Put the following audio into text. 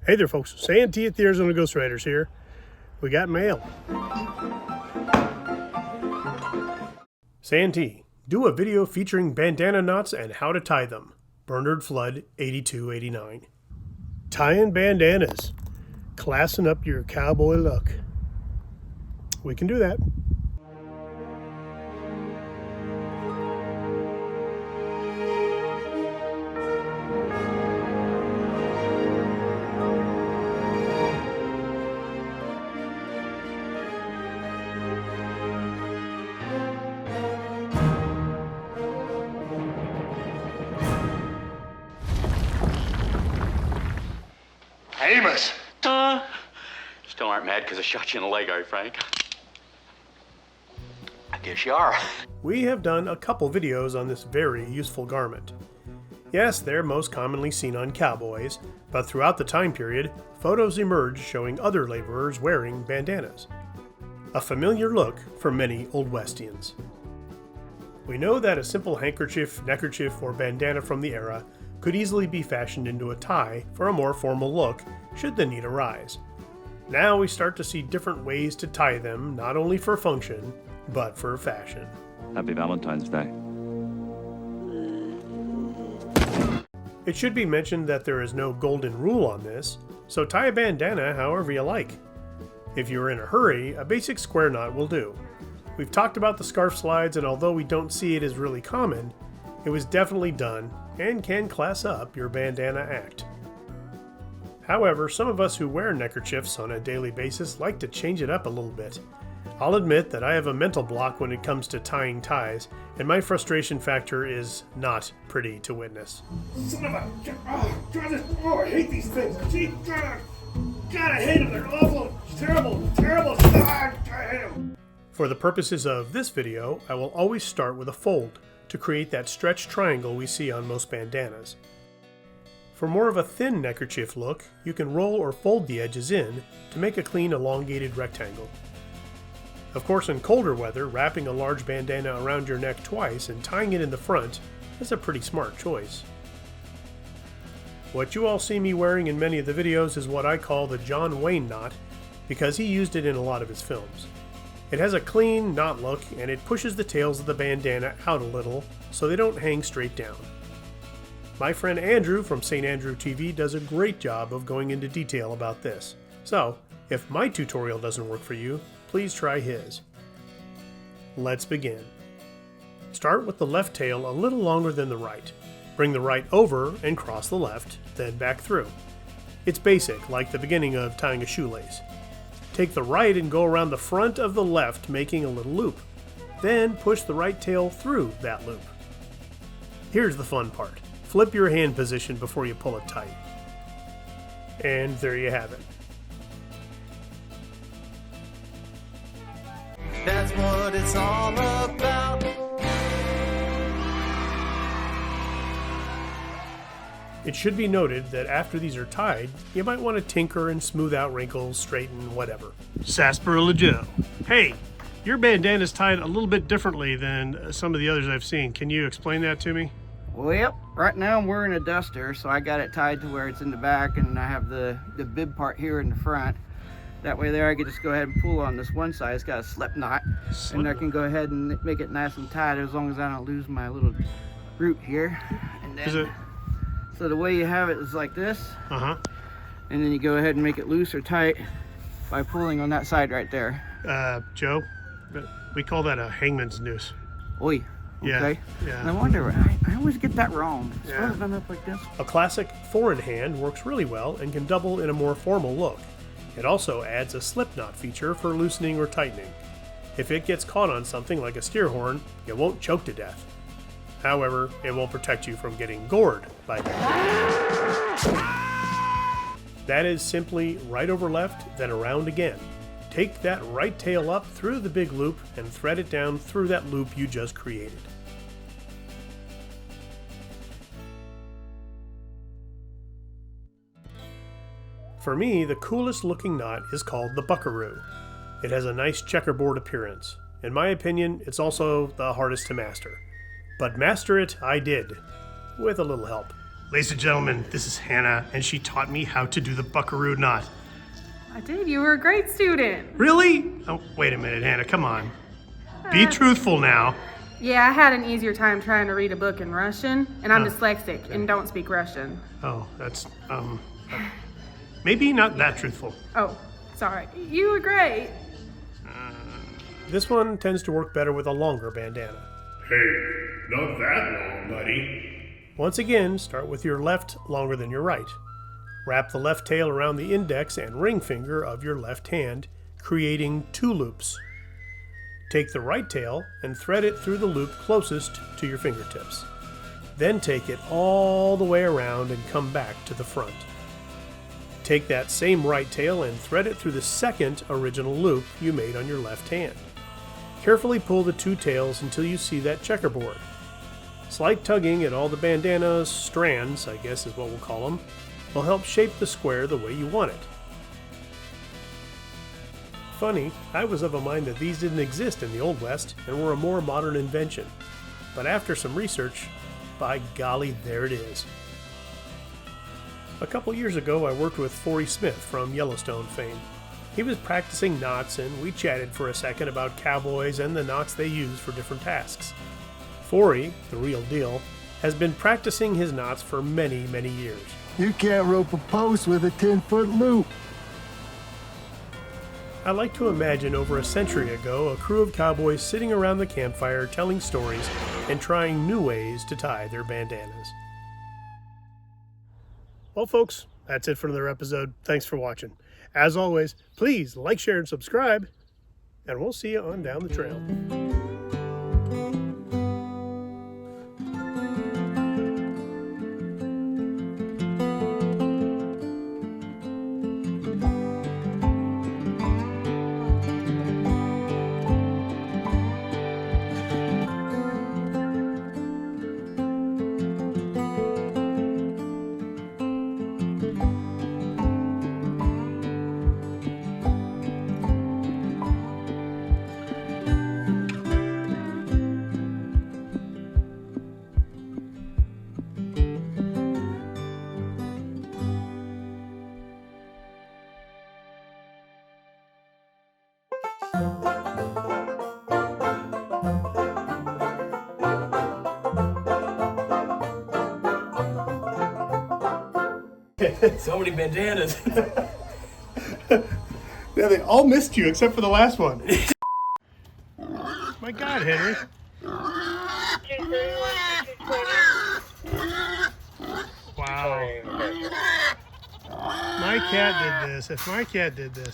Hey there folks, Santee at the Arizona Ghost Riders here. We got mail. Santee, do a video featuring bandana knots and how to tie them. Bernard Flood, 8289. Tying bandanas. Classing up your cowboy look. We can do that. Amos! Still aren't mad because I shot you in the leg, are you, Frank? I guess you are. We have done a couple videos on this very useful garment. Yes, they're most commonly seen on cowboys, but throughout the time period, photos emerged showing other laborers wearing bandanas. A familiar look for many Old Westians. We know that a simple handkerchief, neckerchief, or bandana from the era could easily be fashioned into a tie for a more formal look should the need arise. Now we start to see different ways to tie them, not only for function, but for fashion. Happy Valentine's Day. It should be mentioned that there is no golden rule on this, so tie a bandana however you like. If you're in a hurry, a basic square knot will do. We've talked about the scarf slides, and although we don't see it as really common, it was definitely done and can class up your bandana act. However, some of us who wear neckerchiefs on a daily basis like to change it up a little bit. I'll admit that I have a mental block when it comes to tying ties, and my frustration factor is not pretty to witness. Son of a... I hate these things. God, I hate them. They're awful. Terrible. I hate them. For the purposes of this video, I will always start with a fold to create that stretched triangle we see on most bandanas. For more of a thin neckerchief look, you can roll or fold the edges in to make a clean elongated rectangle. Of course, in colder weather, wrapping a large bandana around your neck twice and tying it in the front is a pretty smart choice. What you all see me wearing in many of the videos is what I call the John Wayne knot, because he used it in a lot of his films. It has a clean knot look, and it pushes the tails of the bandana out a little so they don't hang straight down. My friend Andrew from St. Andrew TV does a great job of going into detail about this. So, if my tutorial doesn't work for you, please try his. Let's begin. Start with the left tail a little longer than the right. Bring the right over and cross the left, then back through. It's basic, like the beginning of tying a shoelace. Take the right and go around the front of the left, making a little loop. Then push the right tail through that loop. Here's the fun part. Flip your hand position before you pull it tight. And there you have it. That's what it's all about. It should be noted that after these are tied, you might want to tinker and smooth out wrinkles, straighten, whatever. Sarsaparilla Joe. Hey, your bandana's tied a little bit differently than some of the others I've seen. Can you explain that to me? Well, yep. Right now I'm wearing a duster, so I got it tied to where it's in the back, and I have the bib part here in the front. That way there I can just go ahead and pull on this one side. It's got a slip knot, and I can go ahead and make it nice and tight as long as I don't lose my little root here. And then, so the way you have it is like this, and then you go ahead and make it loose or tight by pulling on that side right there. Joe, we call that a hangman's noose. Oi. Okay. Yeah. And I wonder, I always get that wrong. It's supposed to bend up like this. A classic four-in-hand works really well and can double in a more formal look. It also adds a slip knot feature for loosening or tightening. If it gets caught on something like a steer horn, you won't choke to death. However, it won't protect you from getting gored by that. That is simply right over left, then around again. Take that right tail up through the big loop and thread it down through that loop you just created. For me, the coolest looking knot is called the buckaroo. It has a nice checkerboard appearance. In my opinion, it's also the hardest to master. But master it I did, with a little help. Ladies and gentlemen, this is Hannah, and she taught me how to do the buckaroo knot. I did. You were a great student. Really? Oh, wait a minute, Hannah, come on. Be truthful now. Yeah, I had an easier time trying to read a book in Russian, and I'm dyslexic and don't speak Russian. Oh, that's, maybe not that truthful. Oh, sorry. You were great. This one tends to work better with a longer bandana. Hey, not that long, buddy. Once again, start with your left longer than your right. Wrap the left tail around the index and ring finger of your left hand, creating 2 loops. Take the right tail and thread it through the loop closest to your fingertips. Then take it all the way around and come back to the front. Take that same right tail and thread it through the second original loop you made on your left hand. Carefully pull the 2 tails until you see that checkerboard. Slight tugging at all the bandana's strands, I guess is what we'll call them, will help shape the square the way you want it. Funny, I was of a mind that these didn't exist in the Old West and were a more modern invention. But after some research, by golly, there it is. A couple years ago, I worked with Forey Smith from Yellowstone fame. He was practicing knots, and we chatted for a second about cowboys and the knots they use for different tasks. Forey, the real deal, has been practicing his knots for many, many years. You can't rope a post with a 10-foot loop. I like to imagine over a century ago a crew of cowboys sitting around the campfire telling stories and trying new ways to tie their bandanas. Well, folks, that's it for another episode. Thanks for watching. As always, please like, share, and subscribe, and we'll see you on down the trail. So many bandanas. Yeah, they all missed you except for the last one. My God, Henry. Wow. My cat did this. If my cat did this.